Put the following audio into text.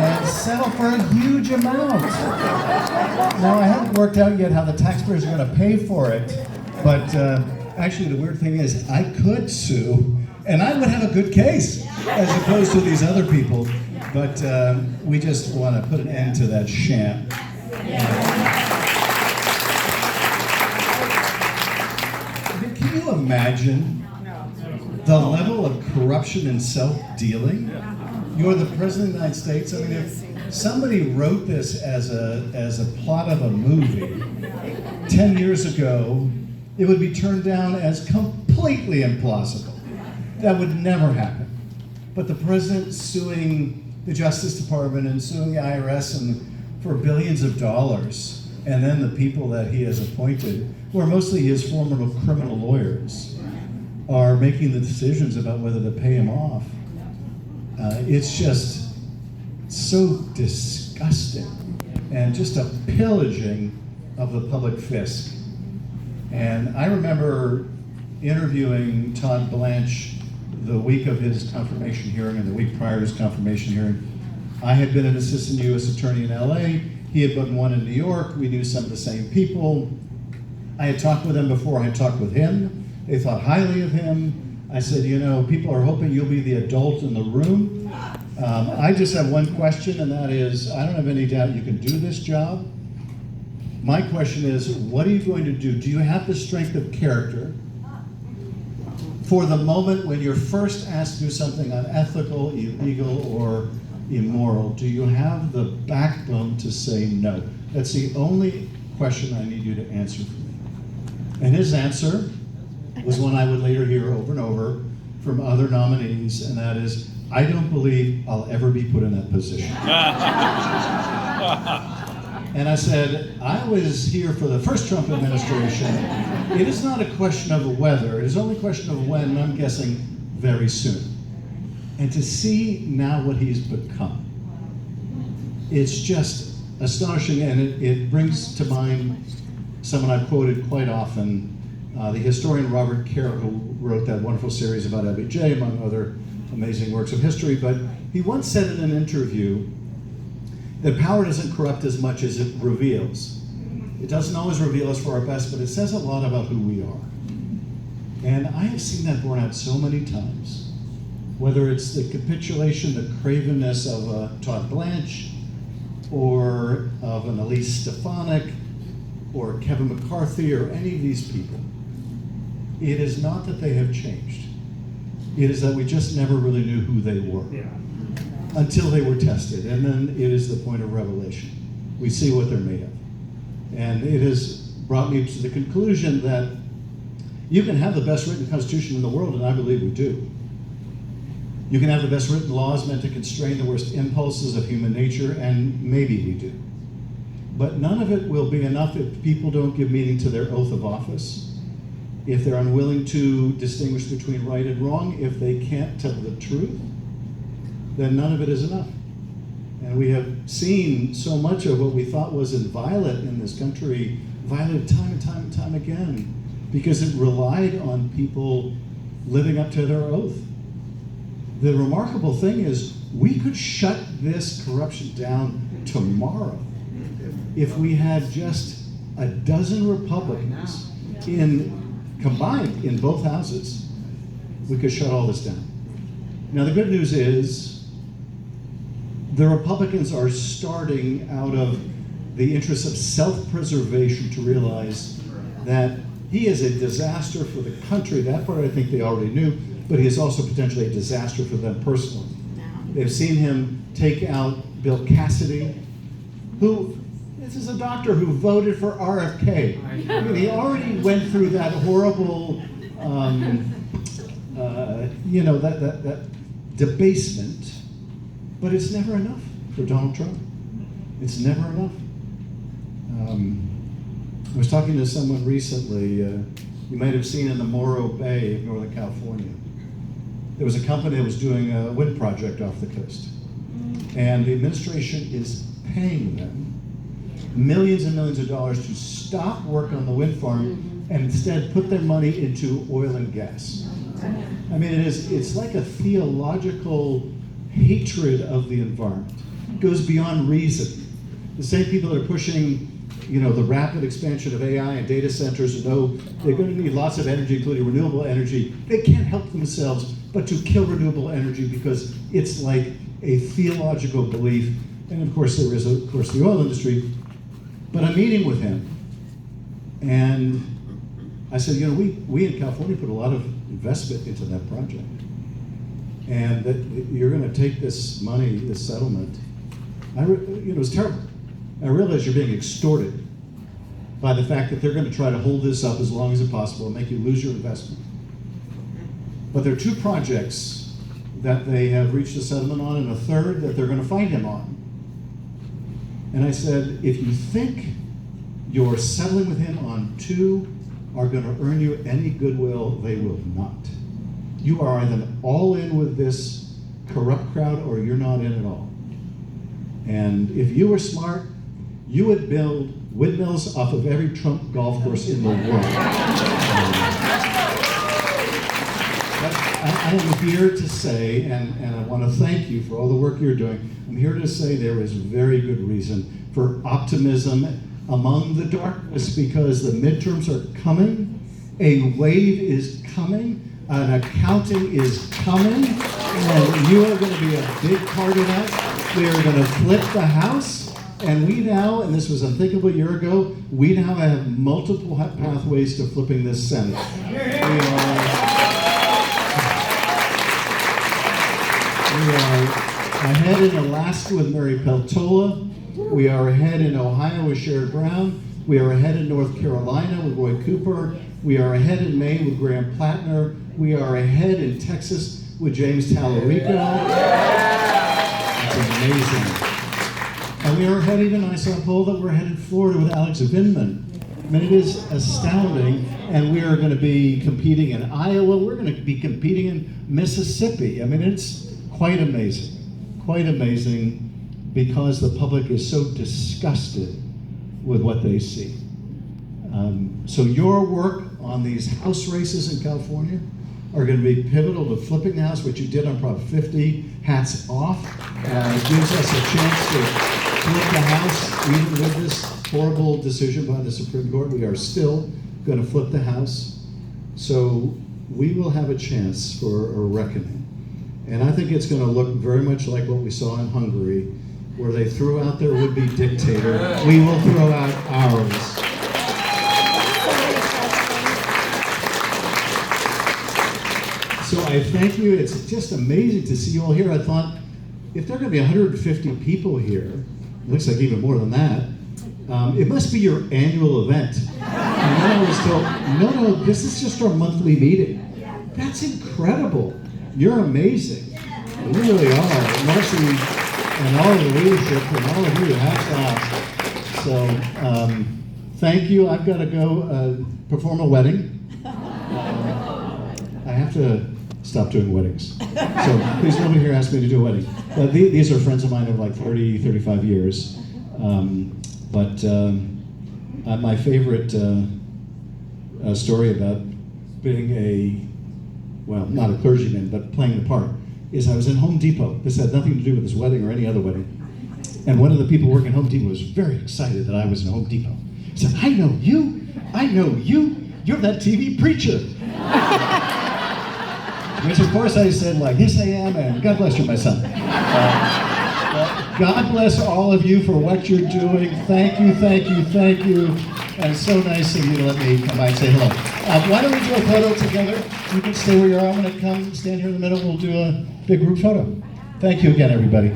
and settle for a huge amount. Now, I haven't worked out yet how the taxpayers are going to pay for it, but actually the weird thing is I could sue, and I would have a good case as opposed to these other people, but we just want to put an end to that sham. Can you imagine the level of corruption and self-dealing? You're the President of the United States. I mean, if somebody wrote this as a plot of a movie 10 years ago, it would be turned down as completely implausible. That would never happen. But the president suing the Justice Department and suing the IRS and for billions of dollars, and then the people that he has appointed, who are mostly his former criminal lawyers, are making the decisions about whether to pay him off. It's just so disgusting and just a pillaging of the public fisc. And I remember interviewing Todd Blanche the week of his confirmation hearing and the week prior to his confirmation hearing. I had been an assistant U.S. attorney in LA. He had been one in New York. We knew some of the same people. I had talked with them before I had talked with him. They thought highly of him. I said, you know, people are hoping you'll be the adult in the room. I just have one question, and that is, I don't have any doubt you can do this job. My question is, what are you going to do? Do you have the strength of character for the moment when you're first asked to do something unethical, illegal, or immoral? Do you have the backbone to say no? That's the only question I need you to answer for me. And his answer was one I would later hear over and over from other nominees, and that is, I don't believe I'll ever be put in that position. And I said, I was here for the first Trump administration. It is not a question of whether, it is only a question of when, and I'm guessing very soon. And to see now what he's become, it's just astonishing, and it brings to mind someone I've quoted quite often, the historian Robert Caro, who wrote that wonderful series about LBJ, among other amazing works of history. But he once said in an interview that power doesn't corrupt as much as it reveals. It doesn't always reveal us for our best, but it says a lot about who we are. And I have seen that borne out so many times, whether it's the capitulation, the cravenness of Todd Blanche, or of an Elise Stefanik, or Kevin McCarthy, or any of these people. It is not that they have changed. It is that we just never really knew who they were until they were tested. And then it is the point of revelation. We see what they're made of. And it has brought me to the conclusion that you can have the best written constitution in the world, and I believe we do. You can have the best written laws meant to constrain the worst impulses of human nature, and maybe we do. But none of it will be enough if people don't give meaning to their oath of office, if they're unwilling to distinguish between right and wrong, if they can't tell the truth, then none of it is enough. And we have seen so much of what we thought was inviolate in this country violated time and time and time again, because it relied on people living up to their oath. The remarkable thing is, we could shut this corruption down tomorrow if we had just a dozen Republicans combined in both houses. We could shut all this down. Now the good news is the Republicans are starting out of the interest of self-preservation to realize that he is a disaster for the country. That part I think they already knew, but he is also potentially a disaster for them personally. They've seen him take out Bill Cassidy, who, this is a doctor who voted for RFK. I mean, he already went through that horrible, that debasement, but it's never enough for Donald Trump. It's never enough. I was talking to someone recently, you might have seen in the Morro Bay of Northern California. There was a company that was doing a wind project off the coast. And the administration is paying them millions and millions of dollars to stop work on the wind farm and instead put their money into oil and gas. I mean, it's like a theological hatred of the environment. goes beyond reason. The same people that are pushing, the rapid expansion of AI and data centers and know they're going to need lots of energy, including renewable energy, they can't help themselves but to kill renewable energy because it's like a theological belief. And of course, there is, the oil industry. But I'm meeting with him, and I said, we in California put a lot of investment into that project, and that you're going to take this money, this settlement. It was terrible. I realize you're being extorted by the fact that they're going to try to hold this up as long as possible and make you lose your investment. But there are 2 projects that they have reached a settlement on, and a third that they're going to fight him on. And I said, if you think your settling with him on 2 are going to earn you any goodwill, they will not. You are either all in with this corrupt crowd or you're not in at all. And if you were smart, you would build windmills off of every Trump golf course in the world. I am here to say, and I want to thank you for all the work you're doing, I'm here to say there is very good reason for optimism among the darkness, because the midterms are coming, a wave is coming, an accounting is coming, and you are going to be a big part of that. We are going to flip the House, and we now, and this was unthinkable a year ago, we now have multiple pathways to flipping this Senate. We are ahead in Alaska with Mary Peltola. We are ahead in Ohio with Sherrod Brown. We are ahead in North Carolina with Roy Cooper. We are ahead in Maine with Graham Plattner. We are ahead in Texas with James Tallarico. That's amazing. And we are ahead, even I saw a poll that we're ahead in Florida with Alex Vindman. I mean, it is astounding. And we are going to be competing in Iowa. We're going to be competing in Mississippi. I mean, it's quite amazing, because the public is so disgusted with what they see. So your work on these House races in California are going to be pivotal to flipping the House, what you did on Prop 50. Hats off. It gives us a chance to flip the House. Even with this horrible decision by the Supreme Court, we are still going to flip the House. So we will have a chance for a reckoning. And I think it's going to look very much like what we saw in Hungary, where they threw out their would-be dictator. We will throw out ours. So I thank you. It's just amazing to see you all here. I thought, if there are going to be 150 people here, it looks like even more than that, it must be your annual event. And then I was told, no, this is just our monthly meeting. That's incredible. You're amazing. You really are. Marcy and all of the leadership and all of you, hats off. So thank you. I've got to go perform a wedding. I have to stop doing weddings. So please, nobody here asked me to do a wedding. These are friends of mine of like 30, 35 years. My favorite story about being not a clergyman, but playing the part, is I was in Home Depot. This had nothing to do with this wedding or any other wedding. And one of the people working at Home Depot was very excited that I was in Home Depot. He said, I know you, you're that TV preacher. Which of course I said, yes I am, and God bless you, my son. God bless all of you for what you're doing. Thank you. And it's so nice of you to let me come by and say hello. Why don't we do a photo together? You can stay where you are. I'm going to come stand here in the middle. We'll do a big group photo. Thank you again, everybody.